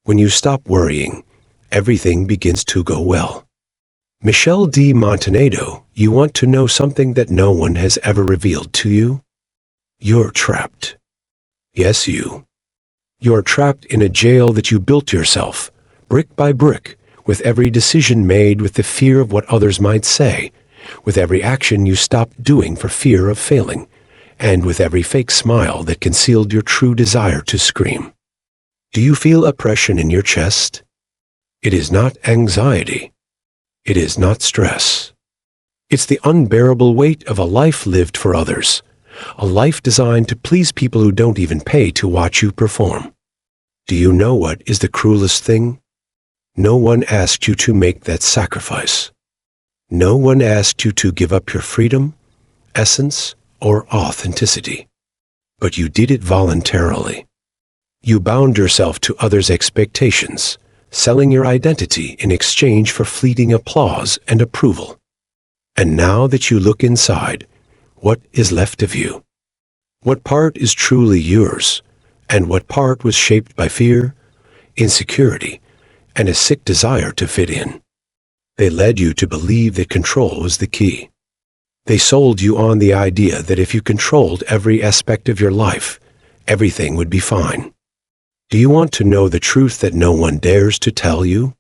When you stop worrying, everything begins to go well. Michel de Montaigne, you want to know something that no one has ever revealed to you? You're trapped. Yes, you. You're trapped in a jail that you built yourself, brick by brick, with every decision made with the fear of what others might say, with every action you stopped doing for fear of failing, and with every fake smile that concealed your true desire to scream. Do you feel oppression in your chest? It is not anxiety. It is not stress. It's the unbearable weight of a life lived for others, a life designed to please people who don't even pay to watch you perform. Do you know what is the cruelest thing? No one asked you to make that sacrifice. No one asked you to give up your freedom, essence, or authenticity. But you did it voluntarily. You bound yourself to others' expectations, selling your identity in exchange for fleeting applause and approval. And now that you look inside, what is left of you? What part is truly yours, and what part was shaped by fear, insecurity, and a sick desire to fit in? They led you to believe that control was the key. They sold you on the idea that if you controlled every aspect of your life, everything would be fine. Do you want to know the truth that no one dares to tell you?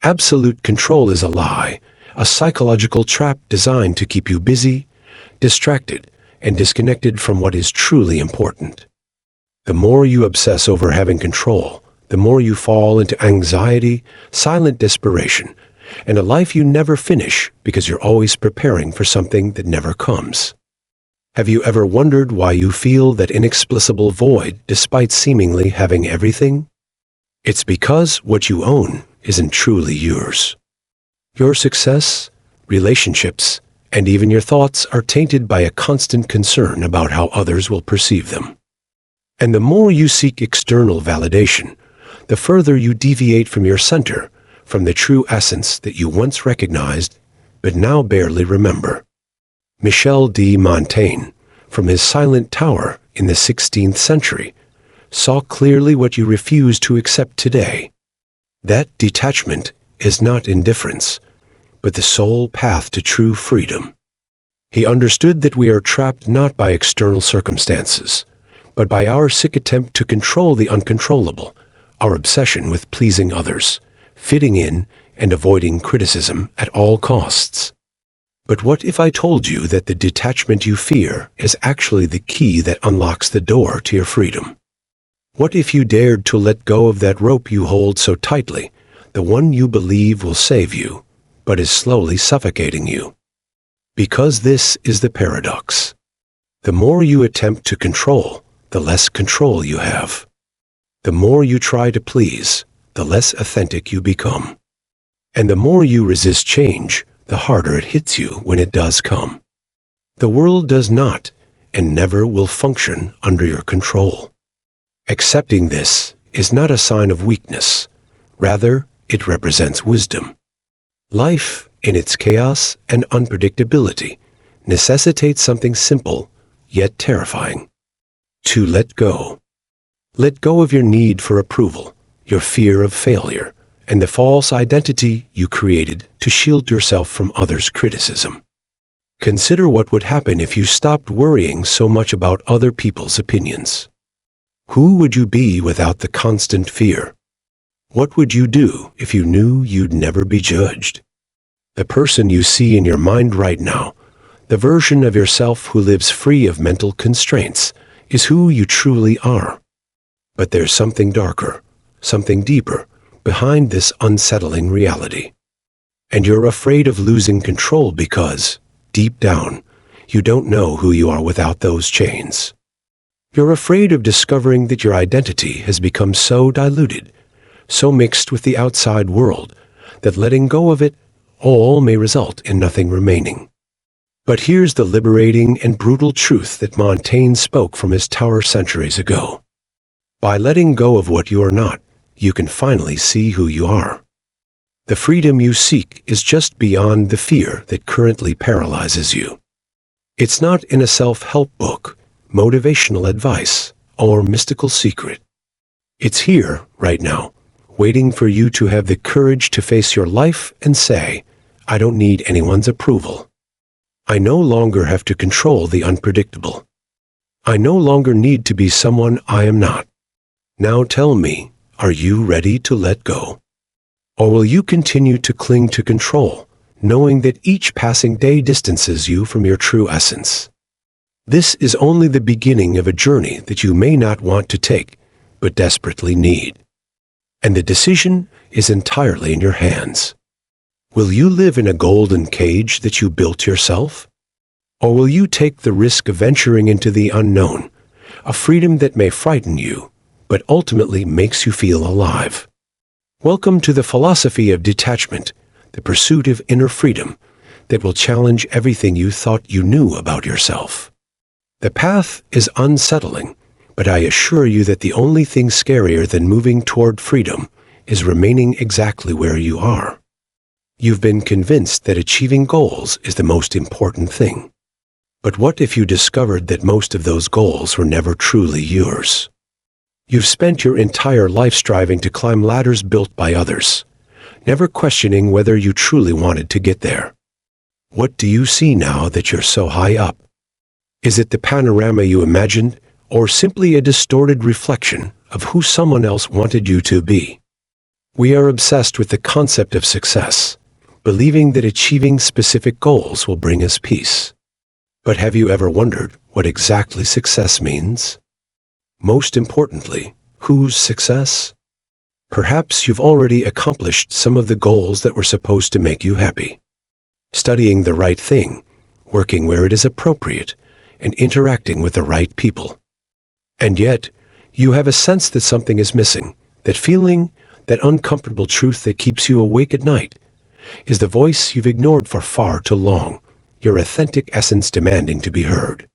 Absolute control is a lie, a psychological trap designed to keep you busy, distracted, and disconnected from what is truly important. The more you obsess over having control, the more you fall into anxiety, silent desperation, and a life you never finish because you're always preparing for something that never comes. Have you ever wondered why you feel that inexplicable void despite seemingly having everything? It's because what you own isn't truly yours. Your success, relationships, and even your thoughts are tainted by a constant concern about how others will perceive them. And the more you seek external validation, the further you deviate from your center, from the true essence that you once recognized but now barely remember. Michel de Montaigne, from his silent tower in the 16th century, saw clearly what you refuse to accept today. That detachment is not indifference, but the sole path to true freedom. He understood that we are trapped not by external circumstances, but by our sick attempt to control the uncontrollable, our obsession with pleasing others, fitting in, and avoiding criticism at all costs. But what if I told you that the detachment you fear is actually the key that unlocks the door to your freedom? What if you dared to let go of that rope you hold so tightly, the one you believe will save you, but is slowly suffocating you? Because this is the paradox. The more you attempt to control, the less control you have. The more you try to please, the less authentic you become. And the more you resist change, the harder it hits you when it does come. The world does not and never will function under your control. Accepting this is not a sign of weakness. Rather, it represents wisdom. Life, in its chaos and unpredictability, necessitates something simple, yet terrifying. To let go. Let go of your need for approval, your fear of failure, and the false identity you created to shield yourself from others' criticism. Consider what would happen if you stopped worrying so much about other people's opinions. Who would you be without the constant fear? What would you do if you knew you'd never be judged? The person you see in your mind right now, the version of yourself who lives free of mental constraints, is who you truly are. But there's something darker, something deeper, behind this unsettling reality. And you're afraid of losing control because, deep down, you don't know who you are without those chains. You're afraid of discovering that your identity has become so diluted, so mixed with the outside world, that letting go of it all may result in nothing remaining. But here's the liberating and brutal truth that Montaigne spoke from his tower centuries ago. By letting go of what you are not, you can finally see who you are. The freedom you seek is just beyond the fear that currently paralyzes you. It's not in a self-help book, motivational advice, or mystical secret. It's here, right now, waiting for you to have the courage to face your life and say, "I don't need anyone's approval. I no longer have to control the unpredictable. I no longer need to be someone I am not." Now tell me, are you ready to let go? Or will you continue to cling to control, knowing that each passing day distances you from your true essence? This is only the beginning of a journey that you may not want to take, but desperately need. And the decision is entirely in your hands. Will you live in a golden cage that you built yourself? Or will you take the risk of venturing into the unknown, a freedom that may frighten you, but ultimately makes you feel alive? Welcome to the philosophy of detachment, the pursuit of inner freedom that will challenge everything you thought you knew about yourself. The path is unsettling, but I assure you that the only thing scarier than moving toward freedom is remaining exactly where you are. You've been convinced that achieving goals is the most important thing. But what if you discovered that most of those goals were never truly yours? You've spent your entire life striving to climb ladders built by others, never questioning whether you truly wanted to get there. What do you see now that you're so high up? Is it the panorama you imagined, or simply a distorted reflection of who someone else wanted you to be? We are obsessed with the concept of success, believing that achieving specific goals will bring us peace. But have you ever wondered what exactly success means? Most importantly, whose success? Perhaps you've already accomplished some of the goals that were supposed to make you happy. Studying the right thing, working where it is appropriate, and interacting with the right people. And yet, you have a sense that something is missing, that feeling, that uncomfortable truth that keeps you awake at night, is the voice you've ignored for far too long, your authentic essence demanding to be heard.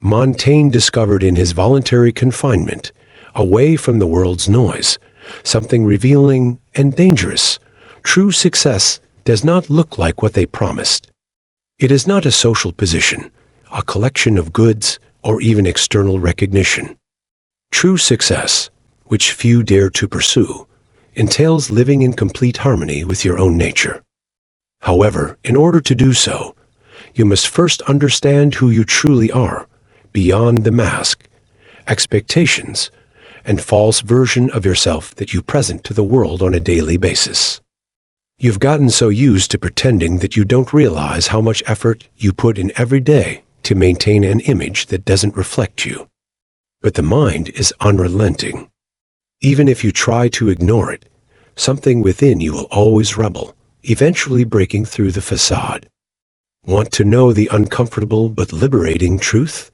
Montaigne discovered in his voluntary confinement, away from the world's noise, something revealing and dangerous. True success does not look like what they promised. It is not a social position, a collection of goods, or even external recognition. True success, which few dare to pursue, entails living in complete harmony with your own nature. However, in order to do so, you must first understand who you truly are, beyond the mask, expectations, and false version of yourself that you present to the world on a daily basis. You've gotten so used to pretending that you don't realize how much effort you put in every day to maintain an image that doesn't reflect you. But the mind is unrelenting. Even if you try to ignore it, something within you will always rebel, eventually breaking through the facade. Want to know the uncomfortable but liberating truth?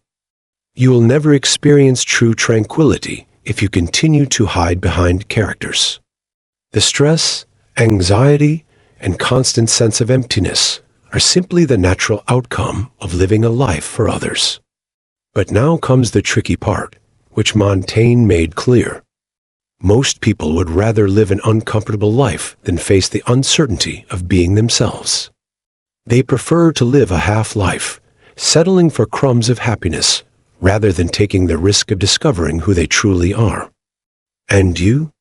You will never experience true tranquility if you continue to hide behind characters. The stress, anxiety, and constant sense of emptiness are simply the natural outcome of living a life for others. But now comes the tricky part, which Montaigne made clear. Most people would rather live an uncomfortable life than face the uncertainty of being themselves. They prefer to live a half-life, settling for crumbs of happiness, rather than taking the risk of discovering who they truly are. And you?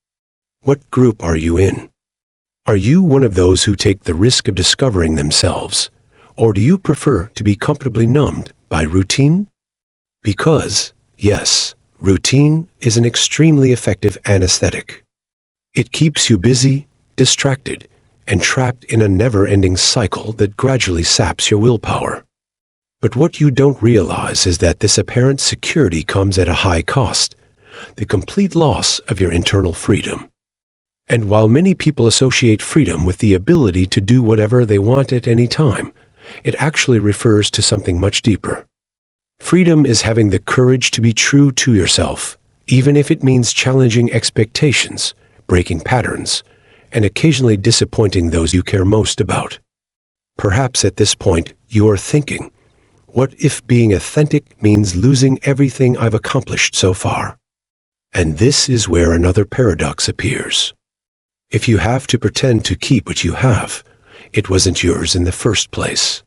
What group are you in? Are you one of those who take the risk of discovering themselves, or do you prefer to be comfortably numbed by routine? Because, yes, routine is an extremely effective anesthetic. It keeps you busy, distracted, and trapped in a never-ending cycle that gradually saps your willpower. But what you don't realize is that this apparent security comes at a high cost, the complete loss of your internal freedom. And while many people associate freedom with the ability to do whatever they want at any time, it actually refers to something much deeper. Freedom is having the courage to be true to yourself, even if it means challenging expectations, breaking patterns, and occasionally disappointing those you care most about. Perhaps at this point you are thinking, what if being authentic means losing everything I've accomplished so far? And this is where another paradox appears. If you have to pretend to keep what you have, it wasn't yours in the first place.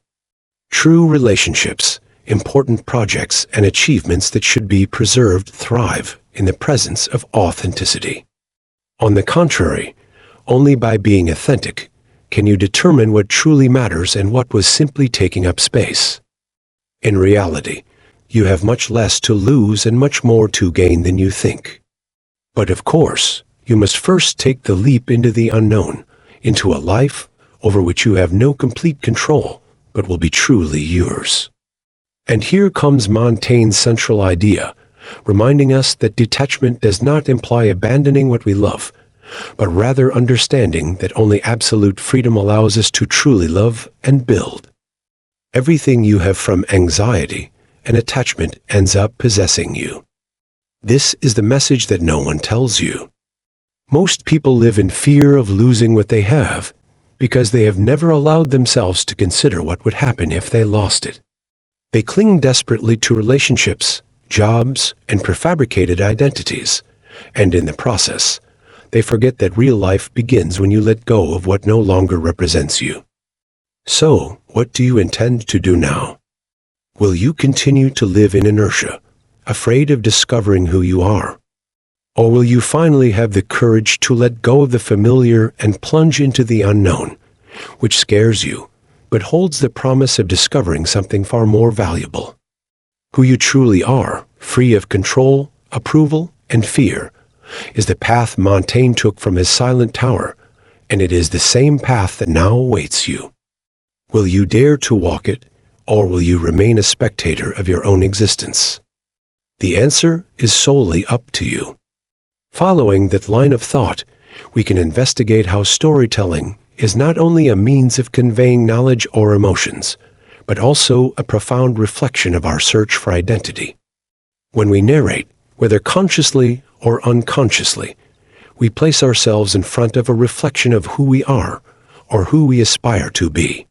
True relationships, important projects, and achievements that should be preserved thrive in the presence of authenticity. On the contrary, only by being authentic can you determine what truly matters and what was simply taking up space. In reality, you have much less to lose and much more to gain than you think. But of course, you must first take the leap into the unknown, into a life over which you have no complete control, but will be truly yours. And here comes Montaigne's central idea, reminding us that detachment does not imply abandoning what we love, but rather understanding that only absolute freedom allows us to truly love and build. Everything you have from anxiety and attachment ends up possessing you. This is the message that no one tells you. Most people live in fear of losing what they have because they have never allowed themselves to consider what would happen if they lost it. They cling desperately to relationships, jobs, and prefabricated identities, and in the process, they forget that real life begins when you let go of what no longer represents you. So, what do you intend to do now? Will you continue to live in inertia, afraid of discovering who you are? Or will you finally have the courage to let go of the familiar and plunge into the unknown, which scares you, but holds the promise of discovering something far more valuable? Who you truly are, free of control, approval, and fear, is the path Montaigne took from his silent tower, and it is the same path that now awaits you. Will you dare to walk it, or will you remain a spectator of your own existence? The answer is solely up to you. Following that line of thought, we can investigate how storytelling is not only a means of conveying knowledge or emotions, but also a profound reflection of our search for identity. When we narrate, whether consciously or unconsciously, we place ourselves in front of a reflection of who we are or who we aspire to be.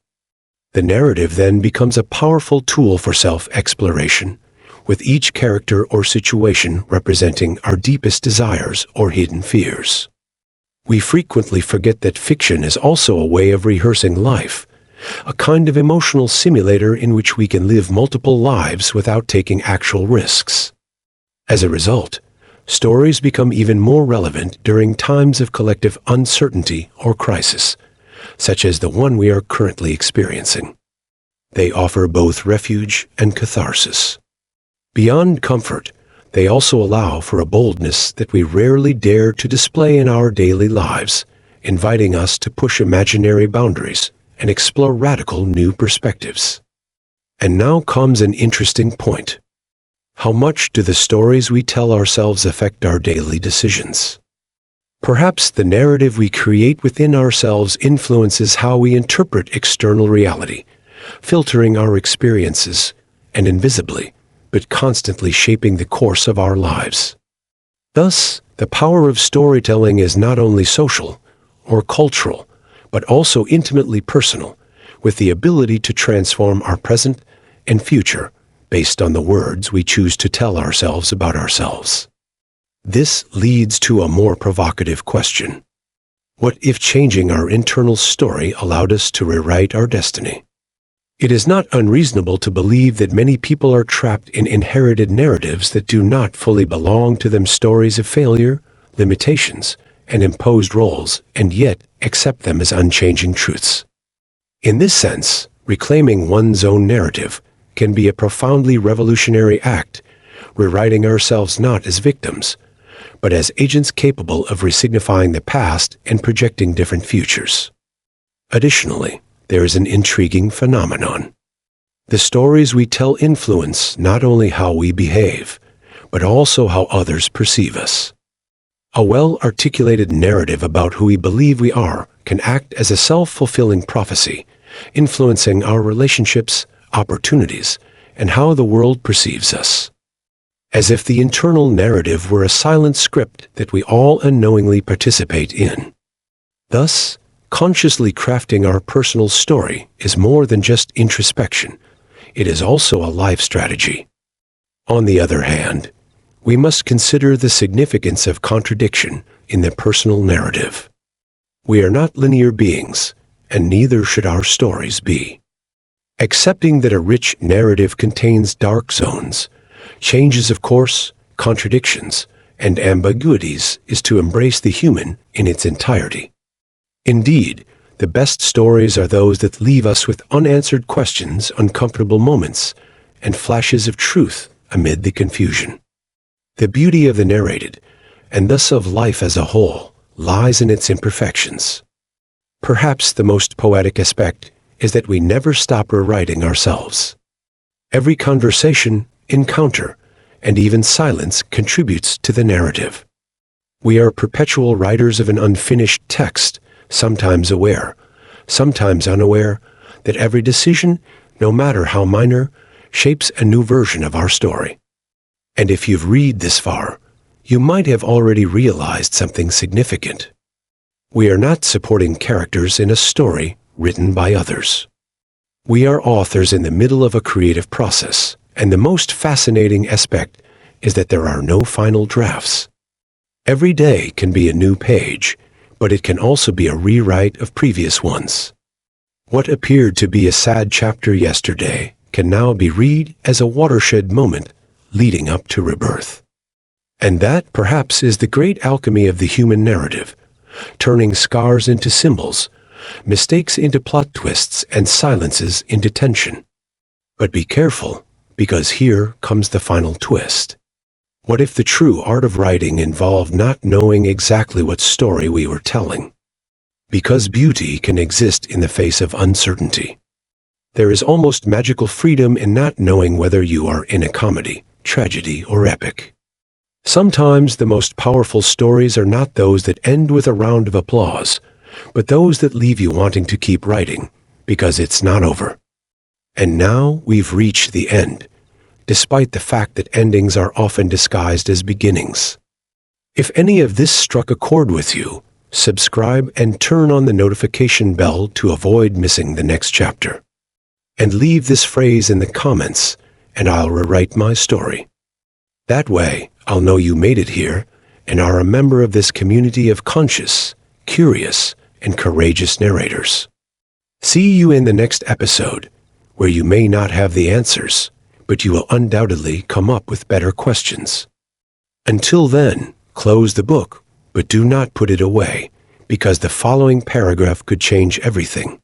The narrative then becomes a powerful tool for self-exploration, with each character or situation representing our deepest desires or hidden fears. We frequently forget that fiction is also a way of rehearsing life, a kind of emotional simulator in which we can live multiple lives without taking actual risks. As a result, stories become even more relevant during times of collective uncertainty or crisis, such as the one we are currently experiencing. They offer both refuge and catharsis. Beyond comfort, they also allow for a boldness that we rarely dare to display in our daily lives, inviting us to push imaginary boundaries and explore radical new perspectives. And now comes an interesting point. How much do the stories we tell ourselves affect our daily decisions? Perhaps the narrative we create within ourselves influences how we interpret external reality, filtering our experiences, and invisibly, but constantly shaping the course of our lives. Thus, the power of storytelling is not only social or cultural, but also intimately personal, with the ability to transform our present and future based on the words we choose to tell ourselves about ourselves. This leads to a more provocative question. What if changing our internal story allowed us to rewrite our destiny? It is not unreasonable to believe that many people are trapped in inherited narratives that do not fully belong to them, stories of failure, limitations, and imposed roles, and yet accept them as unchanging truths. In this sense, reclaiming one's own narrative can be a profoundly revolutionary act, rewriting ourselves not as victims, but as agents capable of resignifying the past and projecting different futures. Additionally, there is an intriguing phenomenon. The stories we tell influence not only how we behave, but also how others perceive us. A well-articulated narrative about who we believe we are can act as a self-fulfilling prophecy, influencing our relationships, opportunities, and how the world perceives us. As if the internal narrative were a silent script that we all unknowingly participate in. Thus, consciously crafting our personal story is more than just introspection. It is also a life strategy. On the other hand, we must consider the significance of contradiction in the personal narrative. We are not linear beings, and neither should our stories be. Accepting that a rich narrative contains dark zones, changes of course, contradictions, and ambiguities is to embrace the human in its entirety. Indeed, the best stories are those that leave us with unanswered questions, uncomfortable moments, and flashes of truth amid the confusion. The beauty of the narrated, and thus of life as a whole, lies in its imperfections. Perhaps the most poetic aspect is that we never stop rewriting ourselves. Every conversation, encounter, and even silence contributes to the narrative. We are perpetual writers of an unfinished text, sometimes aware, sometimes unaware, that every decision, no matter how minor, shapes a new version of our story. And if you've read this far, you might have already realized something significant. We are not supporting characters in a story written by others. We are authors in the middle of a creative process, and the most fascinating aspect is that there are no final drafts. Every day can be a new page, but it can also be a rewrite of previous ones. What appeared to be a sad chapter yesterday can now be read as a watershed moment leading up to rebirth. And that, perhaps, is the great alchemy of the human narrative, turning scars into symbols, mistakes into plot twists, and silences into tension. But be careful, because here comes the final twist. What if the true art of writing involved not knowing exactly what story we were telling? Because beauty can exist in the face of uncertainty. There is almost magical freedom in not knowing whether you are in a comedy, tragedy, or epic. Sometimes the most powerful stories are not those that end with a round of applause, but those that leave you wanting to keep writing, because it's not over. And now we've reached the end, despite the fact that endings are often disguised as beginnings. If any of this struck a chord with you, subscribe and turn on the notification bell to avoid missing the next chapter. And leave this phrase in the comments, and I'll rewrite my story. That way, I'll know you made it here and are a member of this community of conscious, curious, and courageous narrators. See you in the next episode, where you may not have the answers, but you will undoubtedly come up with better questions. Until then, close the book, but do not put it away, because the following paragraph could change everything.